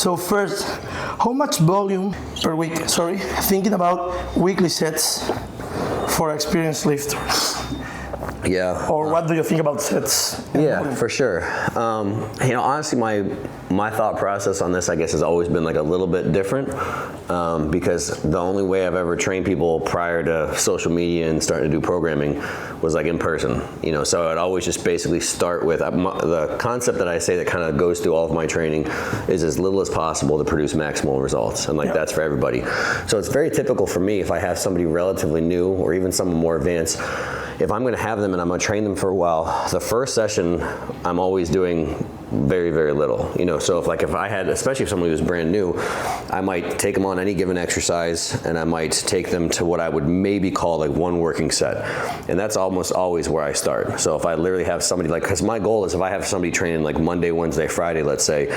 So first, how much volume per week? Sorry, thinking about weekly sets for experienced lifters. Yeah. Or what do you think about sets? Yeah, for sure. Honestly, my thought process on this, I guess, has always been like a little bit different because the only way I've ever trained people prior to social media and starting to do programming was like in person. So I'd always just basically start with the concept that I say that kind of goes through all of my training is as little as possible to produce maximal results, and that's for everybody. So it's very typical for me if I have somebody relatively new or even someone more advanced. If I'm going to have them and I'm going to train them for a while, the first session I'm always doing very, very little. So if I had, especially if somebody was brand new, I might take them on any given exercise and I might take them to what I would maybe call like one working set. And that's almost always where I start. So if I literally have somebody because my goal is if I have somebody training like Monday, Wednesday, Friday, let's say,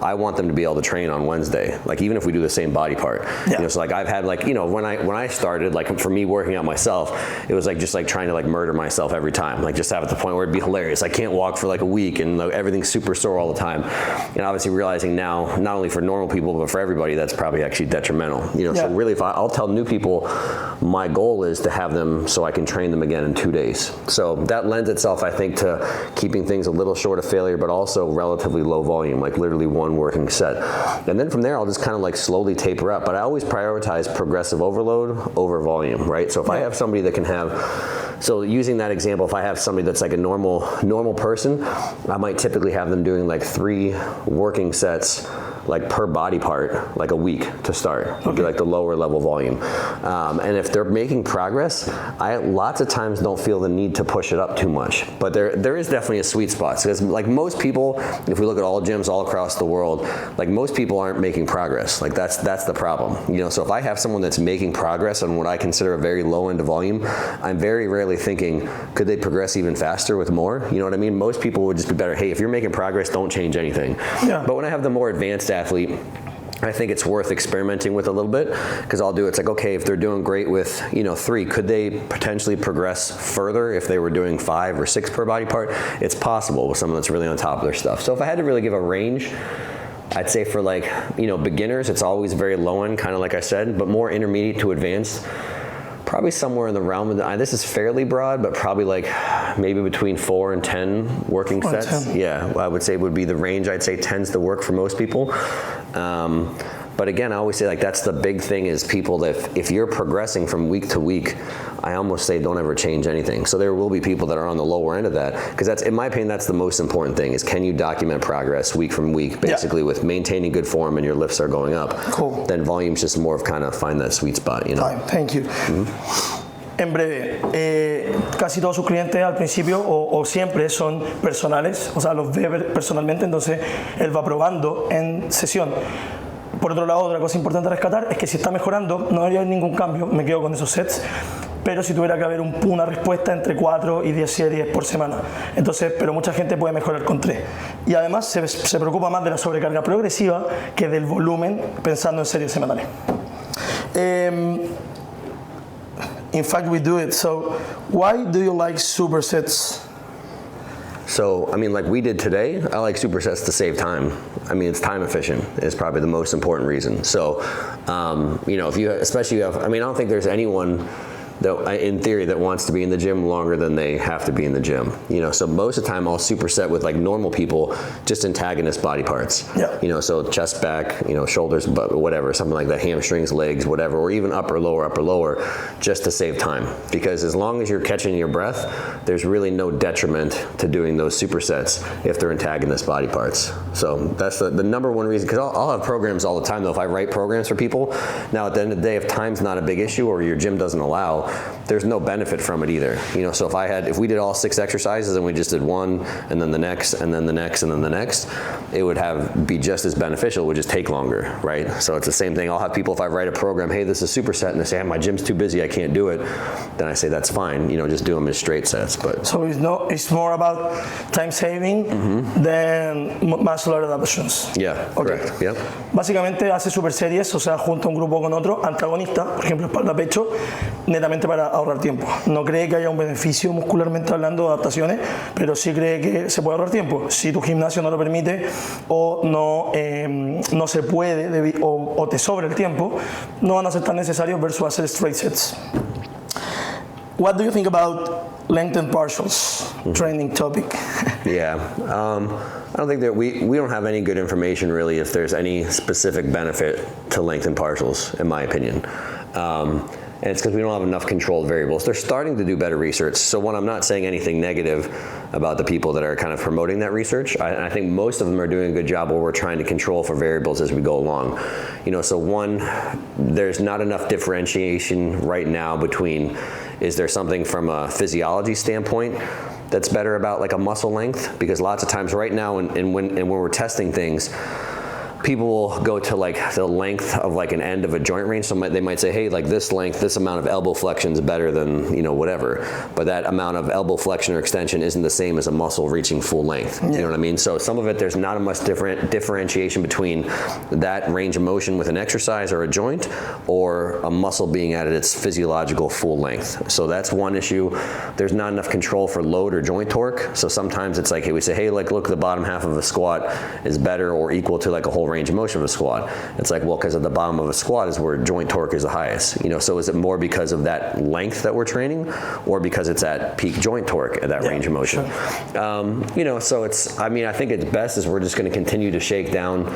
I want them to be able to train on Wednesday. Like even if we do the same body part, so like I've had when I started, like for me working out myself, it was like just like trying to like murder myself every time, like just have at the point where it'd be hilarious. I can't walk for like a week and everything's super sore all the time. And obviously realizing now, not only for normal people, but for everybody, that's probably actually detrimental. So really if I'll tell new people, my goal is to have them so I can train them again in 2 days. So that lends itself, I think, to keeping things a little short of failure, but also relatively low volume, like literally one working set. And then from there, I'll just kind of like slowly taper up, but I always prioritize progressive overload over volume, right? So if I have somebody that can so using that example, if I have somebody that's like a normal person, I might typically have them doing like 3 working sets like per body part, like a week to start, would be like the lower level volume. And if they're making progress, I lots of times don't feel the need to push it up too much. But there is definitely a sweet spot. Because like most people, if we look at all gyms all across the world, like most people aren't making progress. Like that's the problem. So if I have someone that's making progress on what I consider a very low end of volume, I'm very rarely thinking, could they progress even faster with more? You know what I mean? Most people would just be better, hey, if you're making progress, don't change anything. Yeah. But when I have the more advanced athlete, I think it's worth experimenting with a little bit because it's like, okay, if they're doing great with 3, could they potentially progress further if they were doing 5 or 6 per body part? It's possible with someone that's really on top of their stuff. So if I had to really give a range, I'd say for like beginners, it's always very low end, kind of like I said, but more intermediate to advanced, probably somewhere in the realm of this is fairly broad, but probably like maybe between 4 and 10 working sets. 10. Yeah, I would say would be the range. I'd say tends to work for most people. But again, I always say like that's the big thing is people that if you're progressing from week to week, I almost say don't ever change anything. So there will be people that are on the lower end of that because that's, in my opinion, that's the most important thing is can you document progress week from week, basically with maintaining good form and your lifts are going up. Cool. Then volume's just more of kind of find that sweet spot, Fine, thank you. Mm-hmm. En breve, casi todos sus clientes al principio o siempre son personales, o sea, los ve personalmente, entonces él va probando en sesión. Por otro lado, otra cosa importante a rescatar es que si está mejorando, no debería haber ningún cambio, me quedo con esos sets, pero si tuviera que haber una respuesta entre 4 y 10 series por semana. Entonces, pero mucha gente puede mejorar con 3. Y además se preocupa más de la sobrecarga progresiva que del volumen pensando en series semanales. In fact, we do it. So, why do you like supersets? So, I mean, like we did today, I like supersets to save time. I mean, it's time efficient is probably the most important reason. So, if you, especially I don't think there's anyone that, in theory, that wants to be in the gym longer than they have to be in the gym. So most of the time I'll superset with like normal people, just antagonist body parts. Yeah. So chest, back, shoulders, whatever, something like that, hamstrings, legs, whatever, or even upper, lower, just to save time. Because as long as you're catching your breath, there's really no detriment to doing those supersets if they're antagonist body parts. So that's the number one reason, because I'll have programs all the time though. If I write programs for people, now at the end of the day, if time's not a big issue or your gym doesn't allow, there's no benefit from it either. So if we did all 6 exercises and we just did 1 and then the next and then the next and then the next, it would be just as beneficial. It would just take longer, right? So it's the same thing. I'll have people, if I write a program, hey, this is a superset, and they say, my gym's too busy, I can't do it. Then I say, that's fine. Just do them as straight sets. But so it's more about time saving than muscle adaptations. Yeah, okay. Correct. Yep. Básicamente hace super series, o sea, junta un grupo con otro, antagonista, por ejemplo, espalda-pecho, netamente simplemente para ahorrar tiempo. No cree que haya un beneficio muscularmente hablando de adaptaciones, pero sí cree que se puede ahorrar tiempo. Si tu gimnasio no lo permite o no se puede o te sobra el tiempo, no van a ser tan necesarios versus hacer straight sets. What do you think about length and partials training topic? Yeah, I don't think that we don't have any good information really if there's any specific benefit to length and partials, in my opinion. And it's because we don't have enough controlled variables. They're starting to do better research. So one, I'm not saying anything negative about the people that are kind of promoting that research. I think most of them are doing a good job where we're trying to control for variables as we go along. So one, there's not enough differentiation right now between, is there something from a physiology standpoint that's better about like a muscle length? Because lots of times right now and when we're testing things, people will go to like the length of like an end of a joint range. So they might say, hey, like this length, this amount of elbow flexion is better than, whatever. But that amount of elbow flexion or extension isn't the same as a muscle reaching full length. Yeah. You know what I mean? So some of it, there's not a much different differentiation between that range of motion with an exercise or a joint or a muscle being at its physiological full length. So that's one issue. There's not enough control for load or joint torque. So sometimes it's like, we say, hey, like look, the bottom half of a squat is better or equal to like a whole range of motion of a squat. It's like, well, because at the bottom of a squat is where joint torque is the highest. So is it more because of that length that we're training or because it's at peak joint torque at that range of motion? Sure. So I think it's best is we're just going to continue to shake down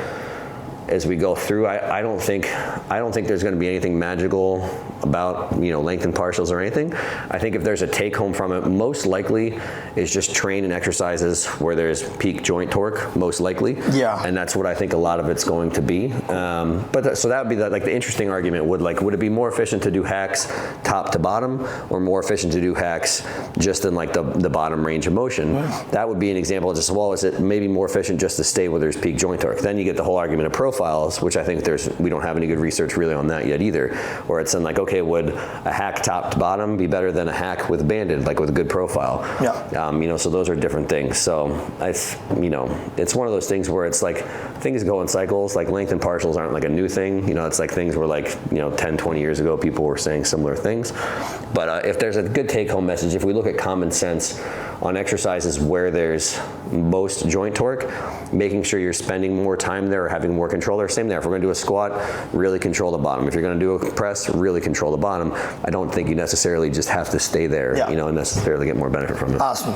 as we go through. I don't think there's going to be anything magical about length and partials or anything. I think if there's a take home from it, most likely is just train in exercises where there's peak joint torque, most likely. Yeah. And that's what I think a lot of it's going to be. So that would be the interesting argument. Would it be more efficient to do hacks top to bottom, or more efficient to do hacks just in like the bottom range of motion? Yeah. That would be an example of just, well, is it maybe more efficient just to stay where there's peak joint torque? Then you get the whole argument of profiles, which I think we don't have any good research really on that yet either, where it's in like, okay, would a hack top to bottom be better than a hack with banded, like with a good profile? Yeah. So those are different things. So it's one of those things where it's like things go in cycles. Like length and partials aren't like a new thing. It's like things were like 10, 20 years ago people were saying similar things. But if there's a good take-home message, if we look at common sense on exercises where there's most joint torque, making sure you're spending more time there or having more control there. Same there. If we're going to do a squat, really control the bottom. If you're going to do a press, really control the bottom. I don't think you necessarily just have to stay there, and necessarily get more benefit from it. Awesome.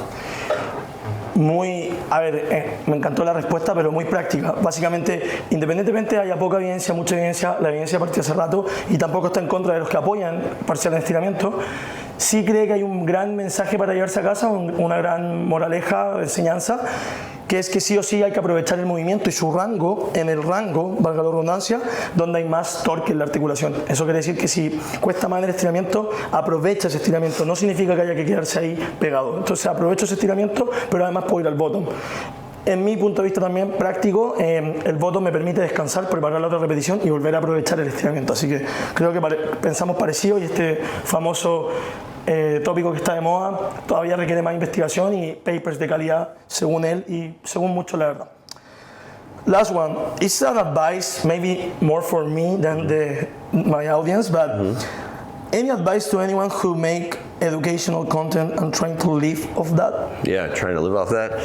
Me encantó la respuesta, pero muy práctica. Básicamente, independientemente haya poca evidencia, mucha evidencia, la evidencia partió hace rato y tampoco está en contra de los que apoyan parcial en estiramiento. Sí cree que hay un gran mensaje para llevarse a casa, una gran moraleja, enseñanza, que es que sí o sí hay que aprovechar el movimiento y su rango, en el rango, valga la redundancia, donde hay más torque en la articulación. Eso quiere decir que si cuesta más el estiramiento, aprovecha ese estiramiento. No significa que haya que quedarse ahí pegado. Entonces aprovecho ese estiramiento, pero además puedo ir al bottom. En mi punto de vista también práctico, el bottom me permite descansar, preparar la otra repetición y volver a aprovechar el estiramiento. Así que creo que pensamos parecido y este famoso tópico que está de moda todavía requiere más investigación y papers de calidad según él y según muchos, la verdad. Last one, it's an advice maybe more for me than my audience, but any advice to anyone who make educational content and trying to live off that? Yeah, trying to live off that?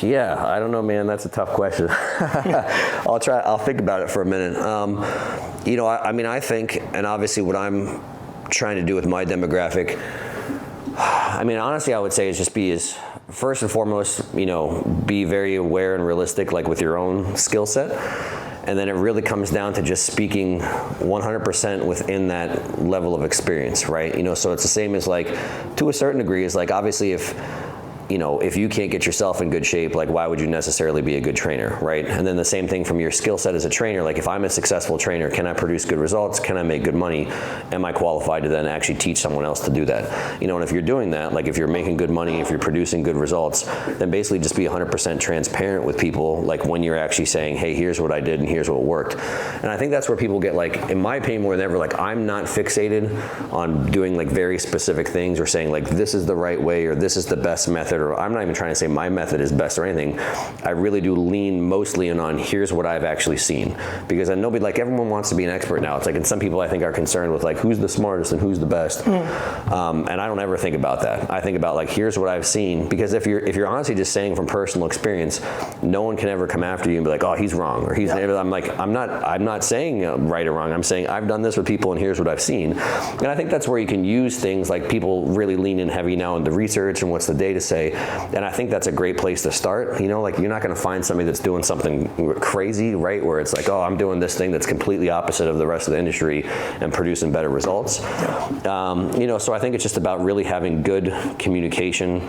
Yeah, I don't know, man. That's a tough question. I'll think about it for a minute. I think, and obviously what I'm trying to do with my demographic, honestly, I would say is just first and foremost, be very aware and realistic, like with your own skill set. And then it really comes down to just speaking 100% within that level of experience, right? So it's the same as like, to a certain degree, is like, obviously if you can't get yourself in good shape, like why would you necessarily be a good trainer, right? And then the same thing from your skill set as a trainer, like if I'm a successful trainer, can I produce good results? Can I make good money? Am I qualified to then actually teach someone else to do that? And if you're doing that, like if you're making good money, if you're producing good results, then basically just be 100% transparent with people, like when you're actually saying, hey, here's what I did and here's what worked. And I think that's where people get, like, in my opinion, more than ever, like I'm not fixated on doing like very specific things or saying like this is the right way or this is the best method method, or I'm not even trying to say my method is best or anything. I really do lean mostly in on here's what I've actually seen, because I know like everyone wants to be an expert now. It's like, and some people I think are concerned with like who's the smartest and who's the best, and I don't ever think about that. I think about like here's what I've seen, because if you're honestly just saying from personal experience, no one can ever come after you and be like, oh, he's wrong, or he's. I'm like, I'm not saying right or wrong. I'm saying I've done this with people and here's what I've seen. And I think that's where you can use things like people really lean in heavy now into research and what's the data say. And I think that's a great place to start. You know, like you're not going to find somebody that's doing something crazy, right? Where it's like, oh, I'm doing this thing that's completely opposite of the rest of the industry and producing better results. You know, so I think it's just about really having good communication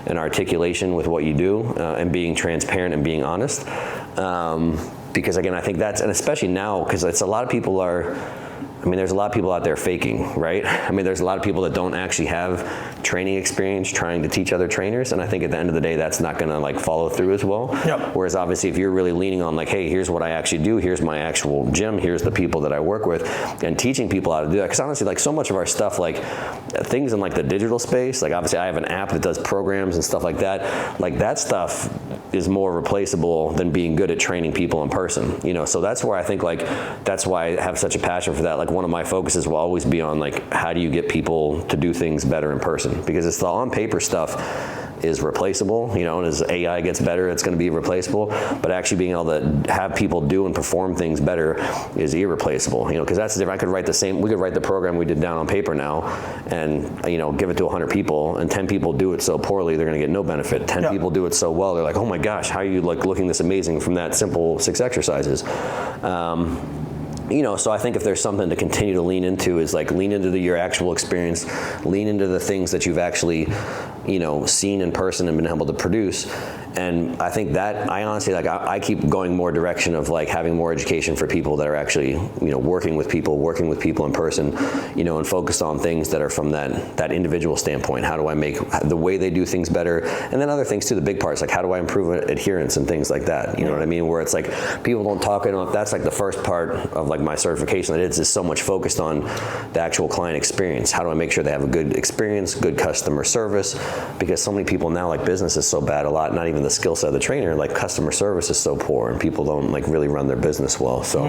and articulation with what you do, and being transparent and being honest. Because again, I think that's, and especially now, because it's a lot of people are, I mean, there's a lot of people out there faking, right? I mean, there's a lot of people that don't actually have training experience trying to teach other trainers, and I think at the end of the day, that's not gonna like follow through as well. Whereas obviously, if you're really leaning on like, hey, here's what I actually do, here's my actual gym, here's the people that I work with, and teaching people how to do that. Because honestly, like so much of our stuff, like things in like the digital space, like obviously I have an app that does programs and stuff like that stuff is more replaceable than being good at training people in person, you know? So that's where I think like, that's why I have such a passion for that. Like one of my focuses will always be on like, how do you get people to do things better in person? Because it's the on paper stuff is replaceable, you know, and as AI gets better, it's going to be replaceable, but actually being able to have people do and perform things better is irreplaceable, you know, because that's different. We could write the program we did down on paper now and, you know, give it to 100 people, and 10 people do it so poorly, they're going to get no benefit. 10 people do it so well, they're like, oh my gosh, how are you like looking this amazing from that simple 6 exercises? You know, so I think if there's something to continue to lean into is like lean into your actual experience, lean into the things that you've actually, you know, seen in person and been able to produce. And I think that I honestly, like I keep going more direction of like having more education for people that are actually, you know, working with people in person, you know, and focused on things that are from that individual standpoint. How do I make the way they do things better? And then other things too, the big parts, like how do I improve adherence and things like that? You know what I mean? Where it's like people don't talk enough. That's like the first part of like my certification, that is so much focused on the actual client experience. How do I make sure they have a good experience, good customer service? Because so many people now, like business is so bad, a lot, not even the skill set of the trainer, like customer service is so poor and people don't like really run their business well. So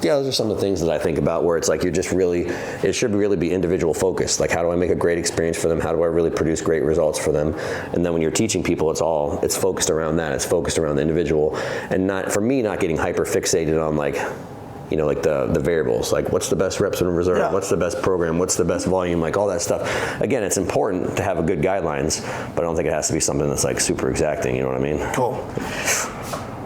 yeah, those are some of the things that I think about where it's like you're just really, it should really be individual focused. Like how do I make a great experience for them? How do I really produce great results for them? And then when you're teaching people, it's focused around that. It's focused around the individual, and not, for me, not getting hyper fixated on like, you know, like the variables, like what's the best reps in reserve, what's the best program, what's the best volume, like all that stuff. Again, it's important to have a good guidelines, but I don't think it has to be something that's like super exacting, you know what I mean? Cool.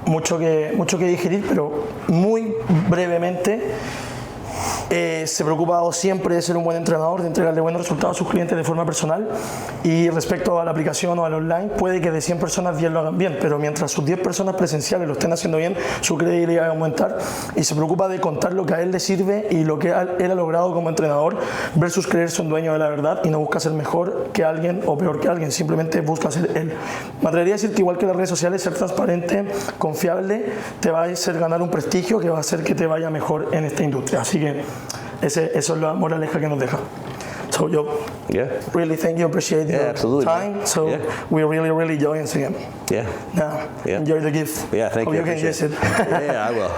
Mucho que digerir, pero muy brevemente, se preocupa siempre de ser un buen entrenador, de entregarle buenos resultados a sus clientes de forma personal, y respecto a la aplicación o al online, puede que de 100 personas 10 lo hagan bien, pero mientras sus 10 personas presenciales lo estén haciendo bien, su credibilidad va a aumentar, y se preocupa de contar lo que a él le sirve y lo que él ha logrado como entrenador versus creerse un dueño de la verdad, y no busca ser mejor que alguien o peor que alguien, simplemente busca ser él. Me atrevería a decir que igual que las redes sociales, ser transparente, confiable, te va a hacer ganar un prestigio que va a hacer que te vaya mejor en esta industria. Así que eso es la moraleja que nos deja. So yo really thank you, appreciate your time. So we really enjoy it again. Enjoy the gift. Thank you. Hope you can use it. I will.